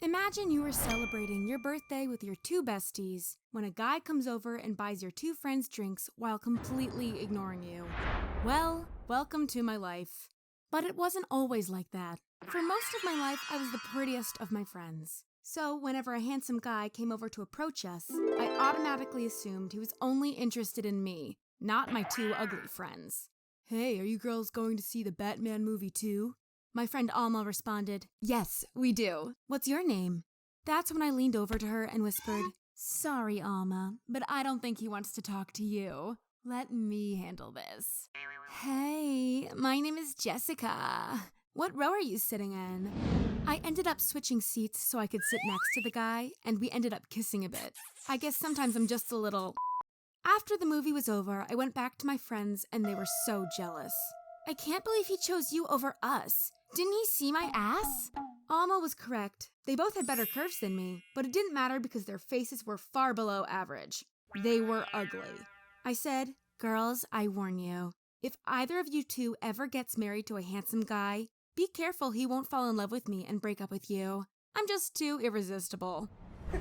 Imagine you are celebrating your birthday with your two besties when a guy comes over and buys your two friends drinks while completely ignoring you. Well, welcome to my life. But it wasn't always like that. For most of my life, I was the prettiest of my friends. So whenever a handsome guy came over to approach us, I automatically assumed he was only interested in me, not my two ugly friends. Hey, are you girls going to see the Batman movie too? My friend Alma responded, Yes, we do. What's your name? That's when I leaned over to her and whispered, Sorry, Alma, but I don't think he wants to talk to you. Let me handle this. Hey, my name is Jessica. What row are you sitting in? I ended up switching seats so I could sit next to the guy, and we ended up kissing a bit. I guess sometimes I'm just a little... After the movie was over, I went back to my friends, and they were so jealous. I can't believe he chose you over us. Didn't he see my ass? Alma was correct. They both had better curves than me, but it didn't matter because their faces were far below average. They were ugly. I said, Girls, I warn you. If either of you two ever gets married to a handsome guy, be careful he won't fall in love with me and break up with you. I'm just too irresistible.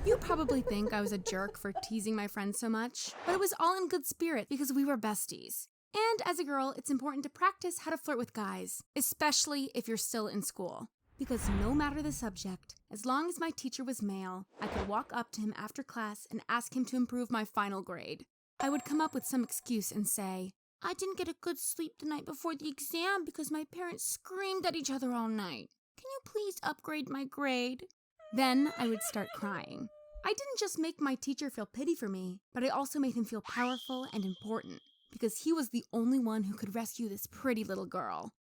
You probably think I was a jerk for teasing my friends so much, but it was all in good spirit because we were besties. And as a girl, it's important to practice how to flirt with guys, especially if you're still in school. Because no matter the subject, as long as my teacher was male, I could walk up to him after class and ask him to improve my final grade. I would come up with some excuse and say, I didn't get a good sleep the night before the exam because my parents screamed at each other all night. Can you please upgrade my grade? Then I would start crying. I didn't just make my teacher feel pity for me, but I also made him feel powerful and important. Because he was the only one who could rescue this pretty little girl.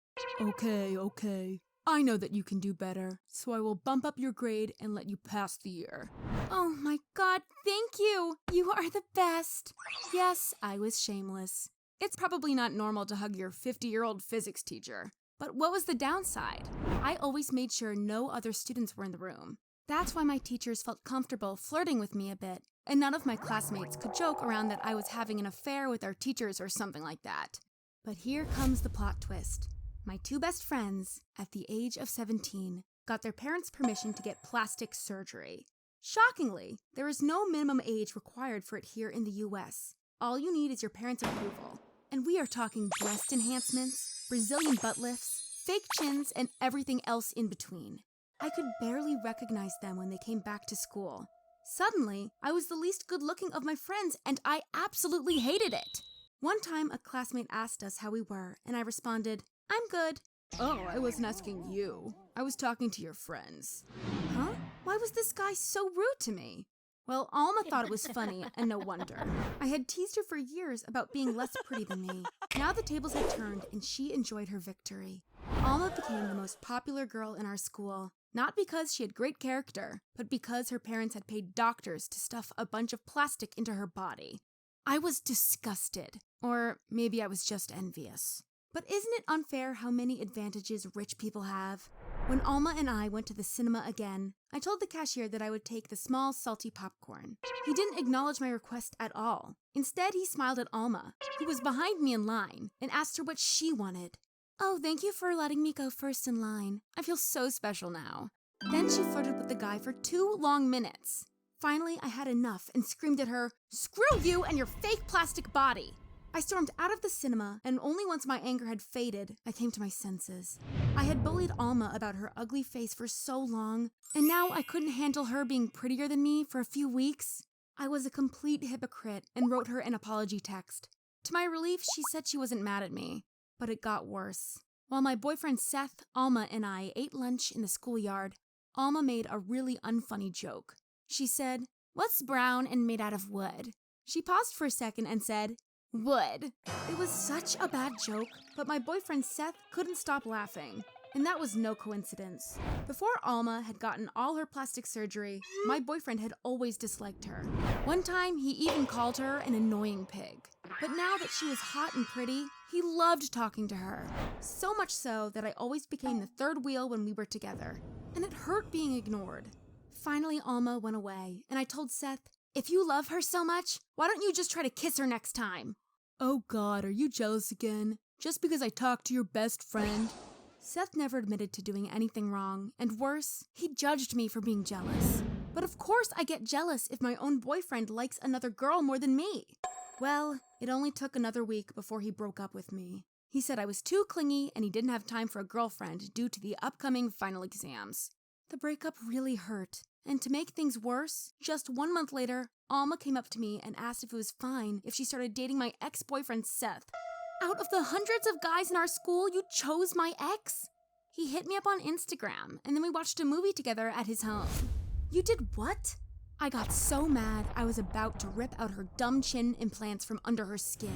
Okay. I know that you can do better, so I will bump up your grade and let you pass the year. Oh my God, thank you! You are the best! Yes, I was shameless. It's probably not normal to hug your 50-year-old physics teacher. But what was the downside? I always made sure no other students were in the room. That's why my teachers felt comfortable flirting with me a bit, and none of my classmates could joke around that I was having an affair with our teachers or something like that. But here comes the plot twist. My two best friends, at the age of 17, got their parents' permission to get plastic surgery. Shockingly, there is no minimum age required for it here in the US. All you need is your parents' approval. And we are talking breast enhancements, Brazilian butt lifts, fake chins, and everything else in between. I could barely recognize them when they came back to school. Suddenly, I was the least good-looking of my friends, and I absolutely hated it. One time, a classmate asked us how we were, and I responded, I'm good. Oh, I wasn't asking you. I was talking to your friends. Huh? Why was this guy so rude to me? Well, Alma thought it was funny, and no wonder. I had teased her for years about being less pretty than me. Now the tables had turned, and she enjoyed her victory. Alma became the most popular girl in our school. Not because she had great character, but because her parents had paid doctors to stuff a bunch of plastic into her body. I was disgusted, or maybe I was just envious. But isn't it unfair how many advantages rich people have? When Alma and I went to the cinema again, I told the cashier that I would take the small, salty popcorn. He didn't acknowledge my request at all. Instead, he smiled at Alma, who was behind me in line, and asked her what she wanted. Oh, thank you for letting me go first in line. I feel so special now. Then she flirted with the guy for 2 long minutes. Finally, I had enough and screamed at her, Screw you and your fake plastic body! I stormed out of the cinema, and only once my anger had faded, I came to my senses. I had bullied Alma about her ugly face for so long, and now I couldn't handle her being prettier than me for a few weeks. I was a complete hypocrite and wrote her an apology text. To my relief, she said she wasn't mad at me. But it got worse. While my boyfriend Seth, Alma, and I ate lunch in the schoolyard, Alma made a really unfunny joke. She said, What's brown and made out of wood? She paused for a second and said, Wood. It was such a bad joke, but my boyfriend Seth couldn't stop laughing. And that was no coincidence. Before Alma had gotten all her plastic surgery, my boyfriend had always disliked her. One time, he even called her an annoying pig. But now that she was hot and pretty, he loved talking to her. So much so that I always became the third wheel when we were together. And it hurt being ignored. Finally, Alma went away, and I told Seth, If you love her so much, why don't you just try to kiss her next time? Oh God, are you jealous again? Just because I talked to your best friend? Seth never admitted to doing anything wrong, and worse, he judged me for being jealous. But of course I get jealous if my own boyfriend likes another girl more than me. Well, it only took another week before he broke up with me. He said I was too clingy and he didn't have time for a girlfriend due to the upcoming final exams. The breakup really hurt, and to make things worse, just 1 month later, Alma came up to me and asked if it was fine if she started dating my ex-boyfriend Seth. Out of the hundreds of guys in our school, you chose my ex? He hit me up on Instagram, and then we watched a movie together at his home. You did what? I got so mad I was about to rip out her dumb chin implants from under her skin.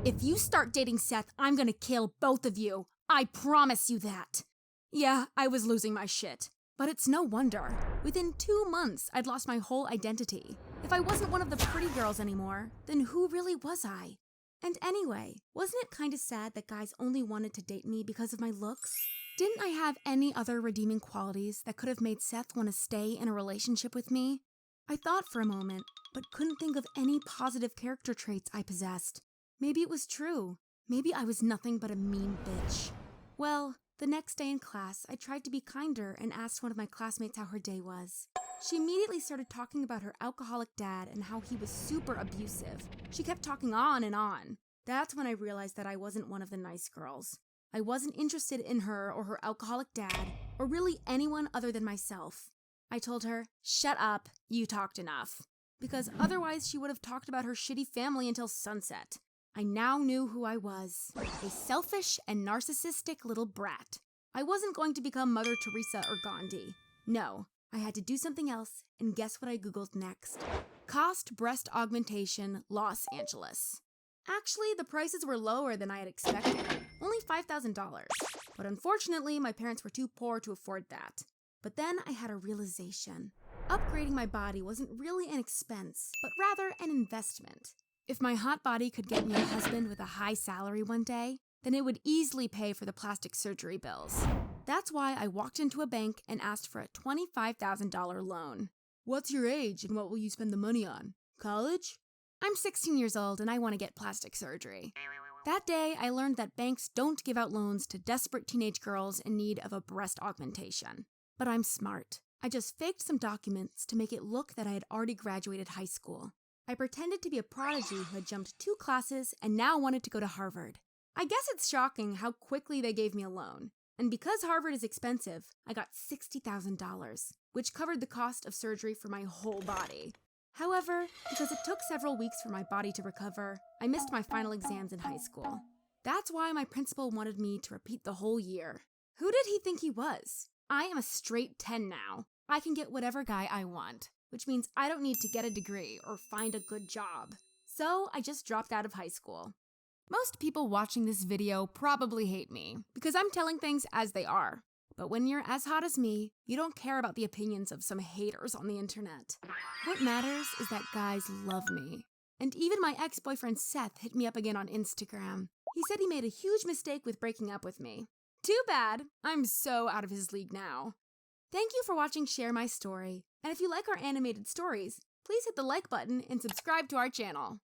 If you start dating Seth, I'm gonna kill both of you. I promise you that. Yeah, I was losing my shit. But it's no wonder. Within 2 months, I'd lost my whole identity. If I wasn't one of the pretty girls anymore, then who really was I? And anyway, wasn't it kinda sad that guys only wanted to date me because of my looks? Didn't I have any other redeeming qualities that could have made Seth want to stay in a relationship with me? I thought for a moment, but couldn't think of any positive character traits I possessed. Maybe it was true. Maybe I was nothing but a mean bitch. Well, the next day in class, I tried to be kinder and asked one of my classmates how her day was. She immediately started talking about her alcoholic dad and how he was super abusive. She kept talking on and on. That's when I realized that I wasn't one of the nice girls. I wasn't interested in her or her alcoholic dad, or really anyone other than myself. I told her, "Shut up, you talked enough," because otherwise she would have talked about her shitty family until sunset. I now knew who I was, a selfish and narcissistic little brat. I wasn't going to become Mother Teresa or Gandhi. No, I had to do something else, and guess what I Googled next? Cost breast augmentation, Los Angeles. Actually, the prices were lower than I had expected, only $5,000. But unfortunately, my parents were too poor to afford that. But then I had a realization. Upgrading my body wasn't really an expense, but rather an investment. If my hot body could get me a husband with a high salary one day, then it would easily pay for the plastic surgery bills. That's why I walked into a bank and asked for a $25,000 loan. What's your age and what will you spend the money on? College? I'm 16 years old and I want to get plastic surgery. That day, I learned that banks don't give out loans to desperate teenage girls in need of a breast augmentation. But I'm smart. I just faked some documents to make it look that I had already graduated high school. I pretended to be a prodigy who had jumped 2 classes and now wanted to go to Harvard. I guess it's shocking how quickly they gave me a loan. And because Harvard is expensive, I got $60,000, which covered the cost of surgery for my whole body. However, because it took several weeks for my body to recover, I missed my final exams in high school. That's why my principal wanted me to repeat the whole year. Who did he think he was? I am a straight 10 now. I can get whatever guy I want, which means I don't need to get a degree or find a good job. So I just dropped out of high school. Most people watching this video probably hate me because I'm telling things as they are. But when you're as hot as me, you don't care about the opinions of some haters on the internet. What matters is that guys love me. And even my ex-boyfriend Seth hit me up again on Instagram. He said he made a huge mistake with breaking up with me. Too bad, I'm so out of his league now. Thank you for watching Share My Story. And if you like our animated stories, please hit the like button and subscribe to our channel.